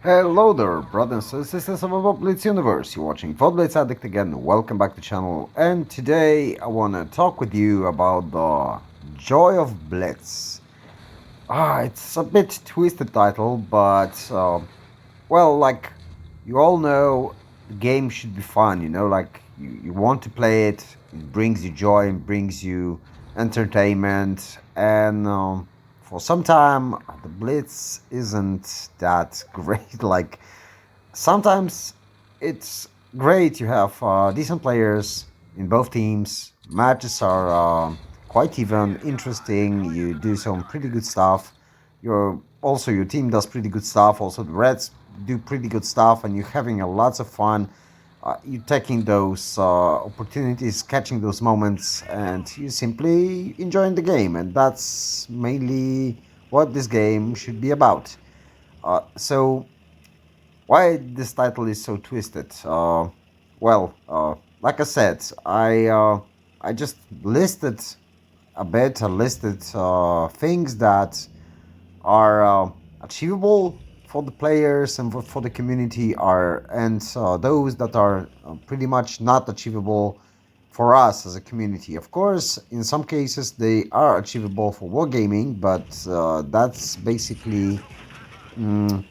Hello there, brothers and sisters of WoT Blitz universe. You're watching WoT Blitz Addict again. Welcome back to the channel. And today I want to talk with you about the joy of Blitz. It's a bit twisted title, but well, like you all know, the game should be fun. Like you want to play it. It brings you joy and brings you entertainment. And for some time, the Blitz isn't that great. Like sometimes it's great. You have decent players in both teams. Matches are quite even, interesting. You do some pretty good stuff. Your team does pretty good stuff. Also, the Reds do pretty good stuff, and you're having a lots of fun. You taking those opportunities, catching those moments, and you simply enjoying the game. And that's mainly what this game should be about. So why this title is so twisted? Like I said, I just listed a bit. I listed things that are achievable for the players and for the community are, and those that are pretty much not achievable for us as a community. Of course, in some cases they are achievable for wargaming, but that's basically. Mm,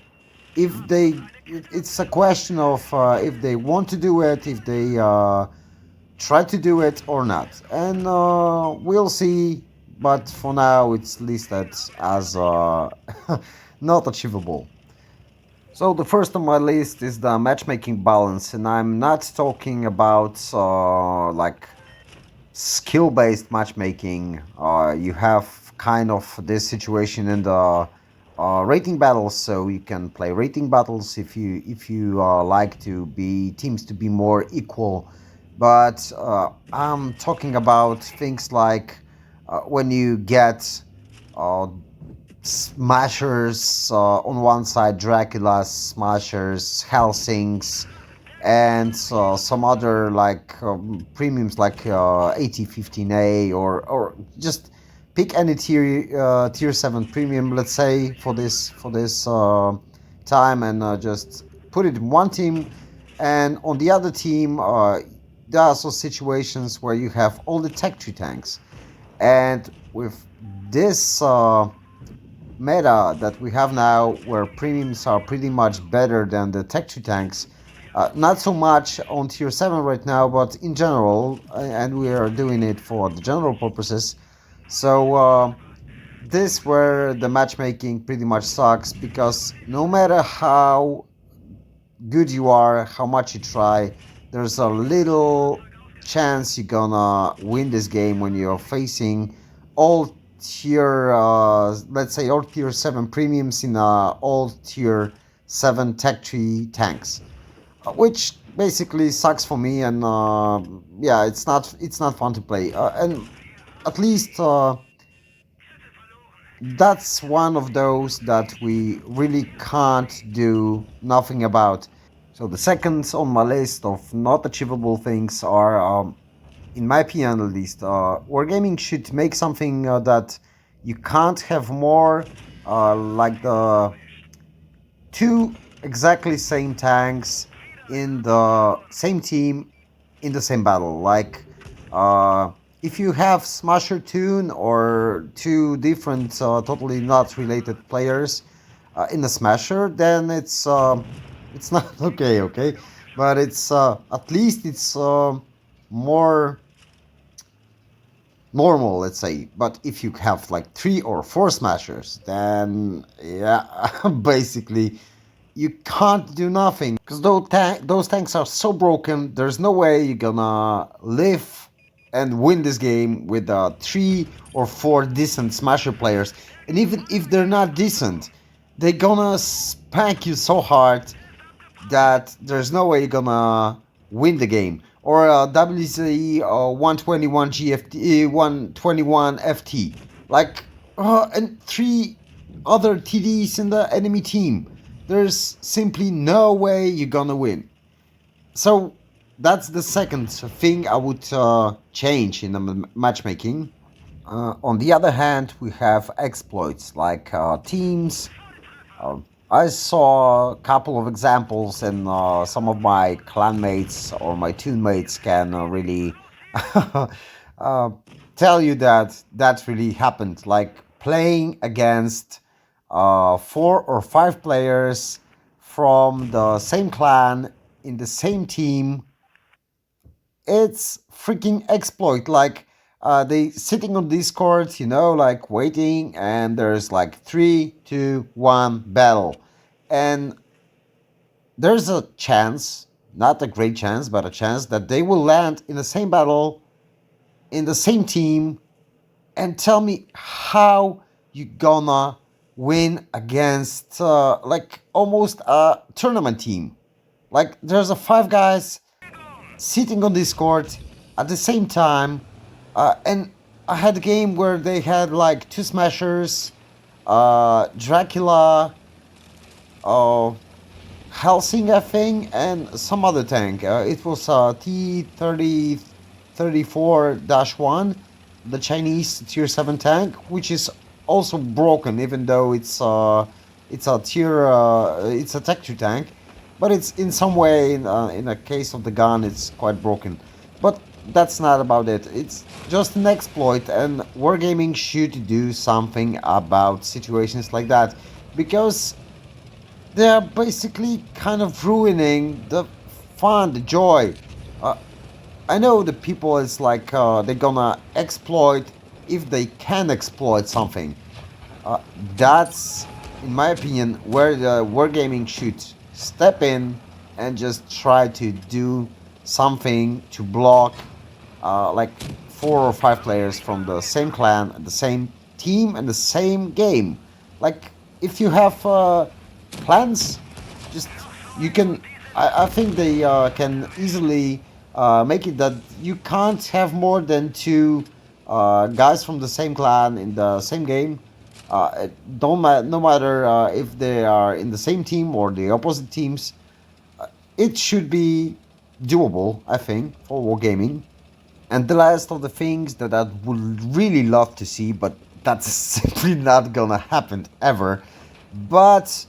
if they it's a question of if they want to do it, if they try to do it or not, and we'll see. But for now it's listed as not achievable. So the first on my list is the matchmaking balance, and I'm not talking about like skill-based matchmaking. You have kind of this situation in the rating battles, so you can play rating battles if you like to be teams to be more equal. But I'm talking about things like when you get uh, smashers on one side, Dracula smashers, Helsings, and some other like premiums like AT15A, or just pick any tier 7 premium, let's say, for this time, and just put it in one team. And on the other team, there are also situations where you have all the tech tree tanks, and with this meta that we have now, where premiums are pretty much better than the tech tree tanks. Not so much on tier 7 right now, but in general, and we are doing it for the general purposes. So this where the matchmaking pretty much sucks, because no matter how good you are, how much you try, there's a little chance you're gonna win this game when you're facing all let's say all tier 7 premiums in all tier 7 tech tree tanks, which basically sucks for me. And yeah, it's not fun to play, and at least that's one of those that we really can't do nothing about. So the second on my list of not achievable things are, in my opinion at least, wargaming should make something that you can't have more, like the two exactly same tanks in the same team in the same battle. Like uh, if you have Smasher Tune or two different, totally not related players in the Smasher, then it's not okay, okay. But it's at least it's more normal, let's say. But if you have like three or four Smashers, then yeah, basically you can't do nothing, because those tanks are so broken. There's no way you're gonna live and win this game with three or four decent Smasher players. And even if they're not decent, they're gonna spank you so hard that there's no way you're gonna win the game. Or WCE 121 GFT, 121 FT, like and three other TDs in the enemy team. There's simply no way you're gonna win. So that's the second thing I would change in the matchmaking. On the other hand, we have exploits like teams. I saw a couple of examples, and some of my clanmates or my teammates can really uh, tell you that that really happened. Like playing against 4 or 5 players from the same clan in the same team. It's freaking exploit. Like they sitting on Discord, like waiting, and there's like 3, 2, 1 battle, and there's a chance, not a great chance, but a chance that they will land in the same battle in the same team. And tell me how you gonna win against like almost a tournament team. Like there's a 5 guys sitting on Discord at the same time, and I had a game where they had like 2 smashers, Dracula, uh, Helsing, I think, and some other tank. It was T 34-1, the Chinese tier 7 tank, which is also broken, even though it's a tech 2 tank, but it's in some way, in a case of the gun, it's quite broken. But that's not about it. It's just an exploit, and wargaming should do something about situations like that, because they're basically kind of ruining the fun, the joy. Uh, I know the people is like they're gonna exploit if they can exploit something. Uh, that's, in my opinion, where the wargaming should step in and just try to do something to block like 4 or 5 players from the same clan, the same team, and the same game. Like if you have plans, just you can. I think they can easily make it that you can't have more than 2 guys from the same clan in the same game. No matter if they are in the same team or the opposite teams, it should be doable, I think, for wargaming. And the last of the things that I would really love to see, but that's simply not gonna happen ever. But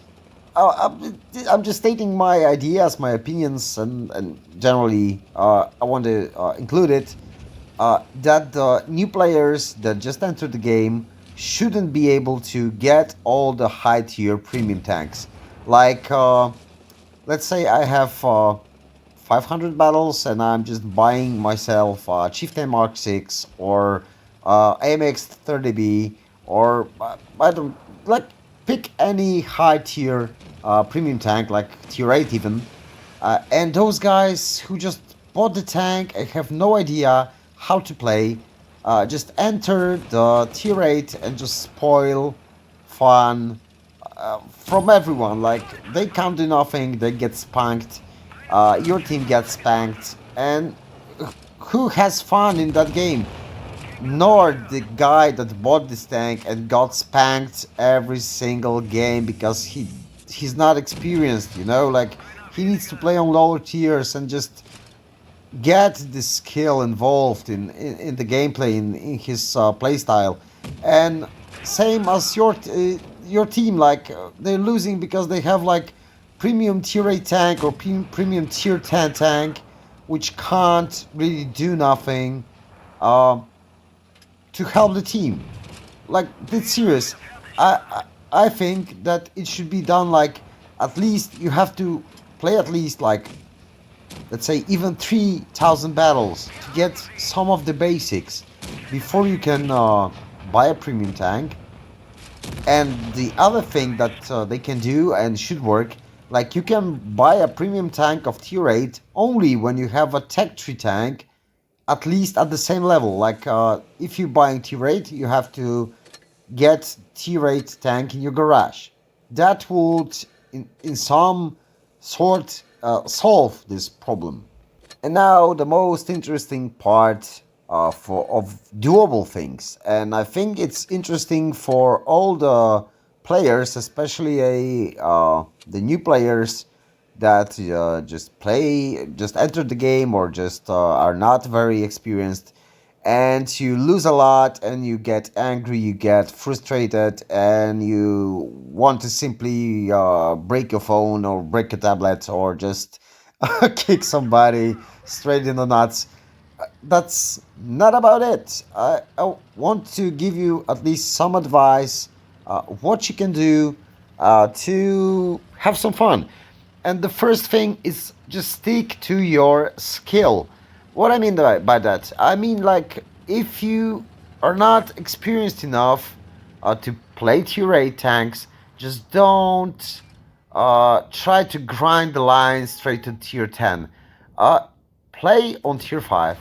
I'm just stating my ideas, my opinions, and generally, I want to include it, that the new players that just entered the game shouldn't be able to get all the high tier premium tanks. Like, let's say I have 500 battles and I'm just buying myself Chieftain Mark 6 or AMX 30B, or I don't like, pick any high tier premium tank like tier 8 even, and those guys who just bought the tank and have no idea how to play just enter the tier 8 and just spoil fun from everyone. Like they can't do nothing, they get spanked, your team gets spanked, and who has fun in that game? Nor the guy that bought this tank and got spanked every single game because he's not experienced, like he needs to play on lower tiers and just get the skill involved in the gameplay, in his playstyle. And same as your team, like they're losing because they have like premium tier 8 tank or premium tier 10 tank, which can't really do nothing to help the team. Like it's serious. I think that it should be done like, at least you have to play at least like, let's say, even 3,000 battles to get some of the basics before you can buy a premium tank. And the other thing that they can do and should work, like you can buy a premium tank of tier 8 only when you have a tech 3 tank at least at the same level. Like if you're buying tier 8, you have to get tier 8 tank in your garage. That would in some sort solve this problem. And now the most interesting part of doable things, and I think it's interesting for all the players, especially the new players that just enter the game or just are not very experienced, and you lose a lot, and you get angry, you get frustrated, and you want to simply break your phone or break a tablet or just kick somebody straight in the nuts. That's not about it. I want to give you at least some advice, what you can do to have some fun. And the first thing is just stick to your skill. What I mean by that, I mean like if you are not experienced enough to play tier 8 tanks, just don't try to grind the line straight to tier 10. Uh, Play on tier 5,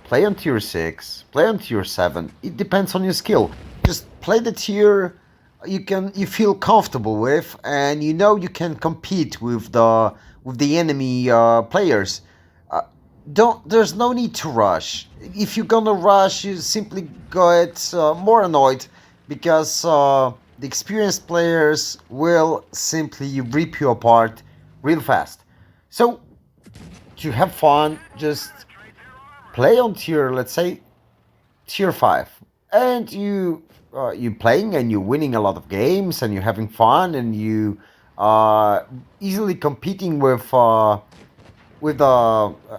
play on tier 6, play on tier 7. It depends on your skill. Just play the tier you feel comfortable with, and you know you can compete with the enemy players. Uh, don't There's no need to rush. If you're gonna rush, you simply get more annoyed because the experienced players will simply rip you apart real fast. So to have fun, just play on tier, let's say tier 5, and you playing and you're winning a lot of games and you're having fun and you easily competing with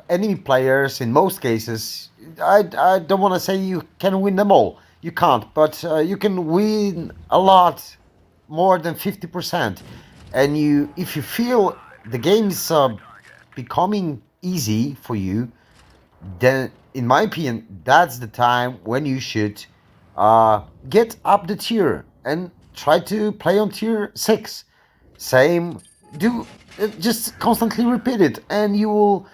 enemy players in most cases. I don't want to say you can win them all, you can't, but you can win a lot more than 50%. And you if you feel the game's becoming easy for you, then in my opinion that's the time when you should get up the tier and try to play on tier 6. Same, do just constantly repeat it, and you will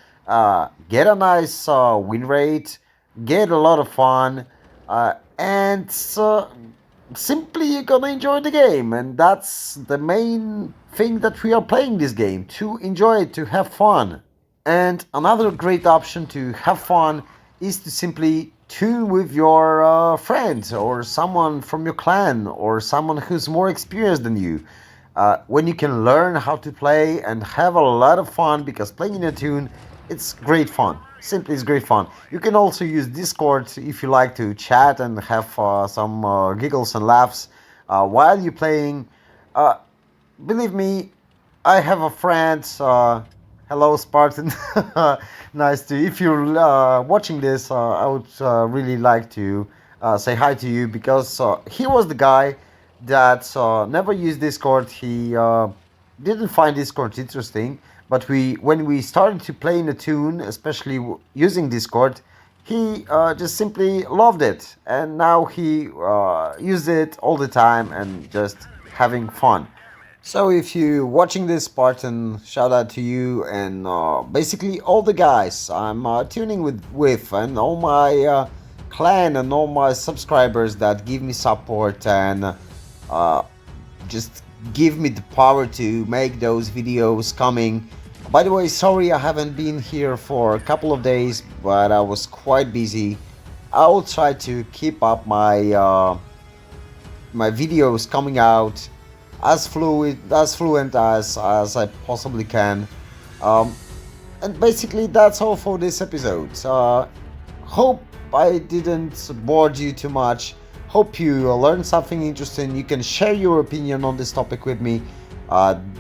get a nice win rate, get a lot of fun, and simply you're gonna enjoy the game. And that's the main thing that we are playing this game, to enjoy it, to have fun. And another great option to have fun is to simply tune with your friends or someone from your clan or someone who's more experienced than you. When you can learn how to play and have a lot of fun, because playing in a tune, it's great fun. Simply, it's great fun. You can also use Discord if you like to chat and have some giggles and laughs while you're playing. Uh, Believe me, I have a friend. Hello, Spartan. Nice to. If you're watching this, I would really like to say hi to you, because he was the guy that never used Discord. He didn't find Discord interesting, but when we started to play in a tune, especially using Discord, he just simply loved it, and now he uses it all the time and just having fun. So if you're watching this, Spartan, shout out to you and basically all the guys I'm tuning with and all my clan and all my subscribers that give me support and uh, just give me the power to make those videos coming. By the way, sorry I haven't been here for a couple of days, but I was quite busy. I will try to keep up my videos coming out as fluent as I possibly can. Um, and basically that's all for this episode. Hope I didn't bore you too much. Hope you learned something interesting. You can share your opinion on this topic with me.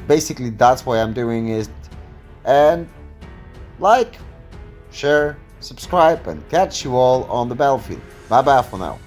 Basically that's why I'm doing it. And like, share, subscribe, and catch you all on the battlefield. Bye bye for now.